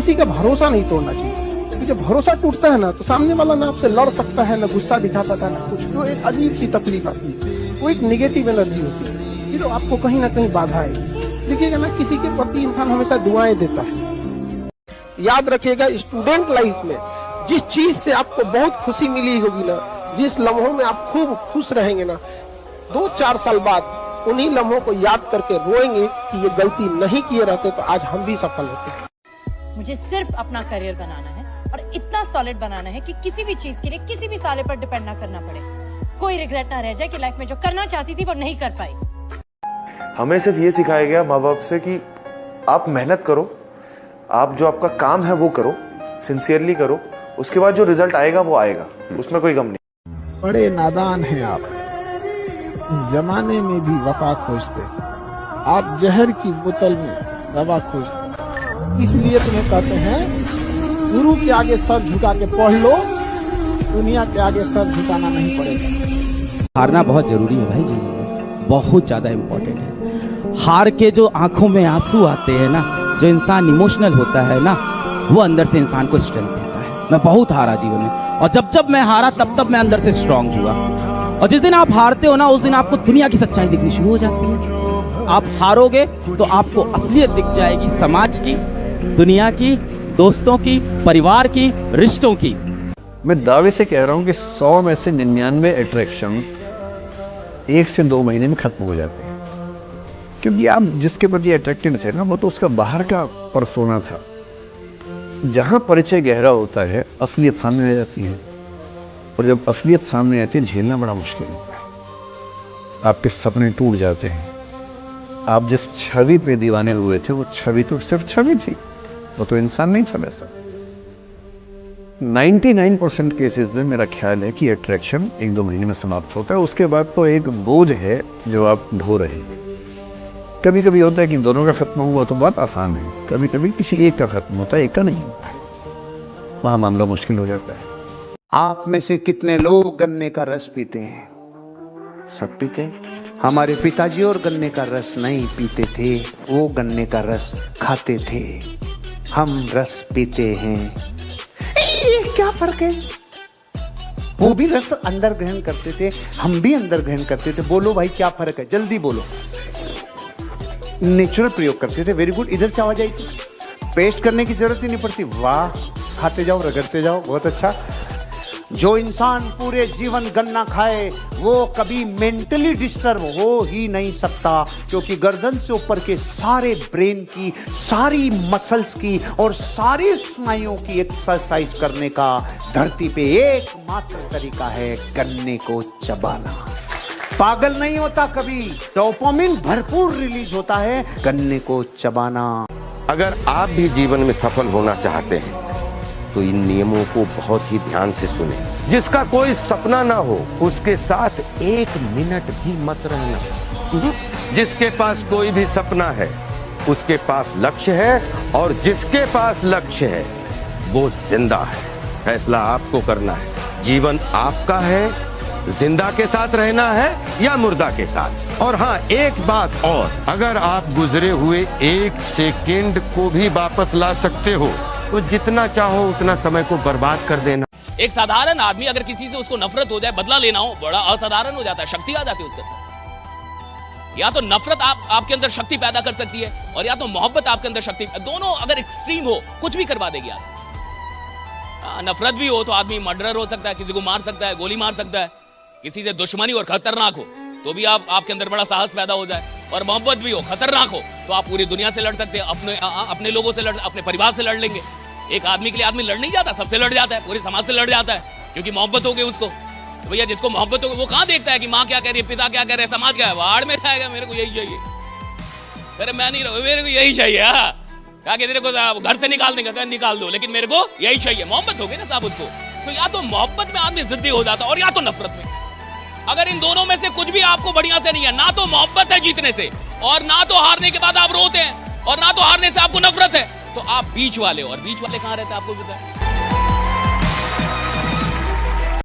किसी का भरोसा नहीं तोड़ना चाहिए, क्योंकि जब भरोसा टूटता है ना तो सामने वाला ना आपसे लड़ सकता है, ना गुस्सा दिखा पाता है, ना कुछ। तो एक अजीब सी तकलीफ आती है, वो एक निगेटिव एनर्जी होती है, फिर आपको कहीं ना कहीं बाधा आएगी। देखिएगा ना, किसी के प्रति इंसान हमेशा दुआएं देता है। याद रखिएगा, स्टूडेंट लाइफ में जिस चीज से आपको बहुत खुशी मिली होगी ना, जिस लम्हों में आप खूब खुश रहेंगे ना, 2-4 साल बाद उन्हीं लम्हों को याद करके रोएंगे कि ये गलती नहीं किए रहते तो आज हम भी सफल होते। मुझे सिर्फ अपना करियर बनाना है और इतना सॉलिड बनाना है कि किसी भी चीज के लिए किसी भी साले पर डिपेंड ना करना पड़े। कोई रिग्रेट ना रह जाए कि लाइफ में जो करना चाहती थी वो नहीं कर पाई। हमें सिर्फ ये सिखाया गया माँ बाप से कि आप मेहनत करो, आप जो आपका काम है वो करो, सिंसियरली करो, उसके बाद जो रिजल्ट आएगा वो आएगा, उसमें कोई गम नहीं। बड़े नादान हैं आप, जमाने में भी वफा खोजते, आप जहर की बोतल में दवा खोजते। इसलिए तुम्हें कहते हैं गुरु के आगे सर झुका के पढ़ लो, दुनिया के आगे सर झुकाना नहीं पड़ेगा। हारना बहुत जरूरी है भाई, जीवन में बहुत ज्यादा इम्पोर्टेंट है। हार के जो आंखों में आंसू आते हैं ना, जो इंसान इमोशनल होता है ना, वो अंदर से इंसान को स्ट्रेंथ देता है। मैं बहुत हारा जीवन में, और जब जब मैं हारा तब मैं अंदर से स्ट्रांग हुआ। और जिस दिन आप हारते हो ना, उस दिन आपको दुनिया की सच्चाई दिखनी शुरू हो जाती है। आप हारोगे तो आपको असलियत दिख जाएगी, समाज की, दुनिया की, दोस्तों की, परिवार की, रिश्तों की। मैं दावे से कह रहा हूं कि 100 में से 99 अट्रैक्शन 1 से 2 महीने में खत्म हो जाते हैं, क्योंकि आप जिसके प्रति अट्रैक्टेड थे ना, वो तो उसका बाहर का परसोना था। जहां परिचय गहरा होता है, असलियत सामने आ जाती है, और जब असलियत सामने आती है, झेलना बड़ा मुश्किल होता है। आपके सपने टूट जाते हैं। आप जिस छवि पे दीवाने हुए थे, वो छवि तो सिर्फ छवि थी, वो तो इंसान नहीं था वैसा। 99% केसेस में मेरा ख्याल है कि अट्रैक्शन 1-2 महीने में समाप्त होता है। उसके बाद तो एक बोझ है जो आप ढो रहे हैं। कभी कभी होता है कि दोनों का खत्म हुआ तो बात आसान है, कभी कभी किसी एक का खत्म होता है, एक का नहीं होता है, वहां मामला मुश्किल हो जाता है। आप में से कितने लोग गन्ने का रस पीते हैं? सब पीते हैं। हमारे पिताजी और गन्ने का रस नहीं पीते थे, वो गन्ने का रस खाते थे। हम रस पीते हैं। ये क्या फर्क है? वो भी रस अंदर ग्रहण करते थे, हम भी अंदर ग्रहण करते थे। बोलो भाई, क्या फर्क है? जल्दी बोलो। नेचुरल प्रयोग करते थे। वेरी गुड, इधर से आवाज आई थी। पेस्ट करने की जरूरत ही नहीं पड़ती। वाह, खाते जाओ, रगड़ते जाओ, बहुत अच्छा। जो इंसान पूरे जीवन गन्ना खाए, वो कभी मेंटली डिस्टर्ब हो ही नहीं सकता, क्योंकि गर्दन से ऊपर के सारे ब्रेन की, सारी मसल्स की और सारी स्नायुओं की एक्सरसाइज करने का धरती पे एकमात्र तरीका है गन्ने को चबाना। पागल नहीं होता कभी, डोपामिन भरपूर रिलीज होता है गन्ने को चबाना। अगर आप भी जीवन में सफल होना चाहते हैं तो इन नियमों को बहुत ही ध्यान से सुने। जिसका कोई सपना ना हो, उसके साथ 1 मिनट भी मत रहना। जिसके पास कोई भी सपना है, उसके पास लक्ष्य है, और जिसके पास लक्ष्य है वो जिंदा है। फैसला आपको करना है। जीवन आपका है, जिंदा के साथ रहना है या मुर्दा के साथ। और हाँ, एक बात और, अगर आप गुजरे हुए 1 सेकेंड को भी वापस ला सकते हो तो जितना चाहो उतना समय को बर्बाद कर देना। एक साधारण आदमी अगर किसी से उसको नफरत हो जाए, बदला लेना हो, बड़ा असाधारण हो जाता है, शक्ति आ जाती है उसके अंदर। या तो नफरत आपके अंदर शक्ति पैदा कर सकती है, और या तो मोहब्बत आपके अंदर शक्ति, दोनों अगर एक्सट्रीम हो, कुछ भी करवा देगी आदमी। नफरत भी हो तो आदमी मर्डरर हो सकता है, किसी को मार सकता है, गोली मार सकता है। किसी से दुश्मनी और खतरनाक हो तो भी आपके अंदर बड़ा साहस पैदा हो जाए, और मोहब्बत भी हो, खतरनाक हो, तो आप पूरी दुनिया से लड़ सकते हैं, अपने लोगों से लड़, अपने परिवार से लड़ लेंगे। एक आदमी के लिए आदमी लड़ नहीं जाता, सबसे लड़ जाता है, पूरे समाज से लड़ जाता है, क्योंकि मोहब्बत हो गई उसको। तो भैया, जिसको मोहब्बत हो गई वो कहां देखता है कि माँ क्या कह रही है, पिता क्या कह रहे हैं, समाज क्या है, वाड़ में जाएगा, मेरे को यही चाहिए, अरे मैं नहीं रहूं, मेरे को यही चाहिए। कहा कि तेरे को घर से निकाल देंगे, कहा निकाल दो, लेकिन मेरे को यही चाहिए। मोहब्बत हो गई ना साहब उसको। तो या तो मोहब्बत में आदमी जिद्दी हो जाता, और या तो नफरत में। अगर इन दोनों में से कुछ भी आपको बढ़िया से नहीं है, ना तो मोहब्बत है जीतने से, और ना तो हारने के बाद आप रोते हैं, और ना तो हारने से आपको नफरत है, तो आप बीच वाले हो। और बीच वाले कहां रहते हैं आपको पता है?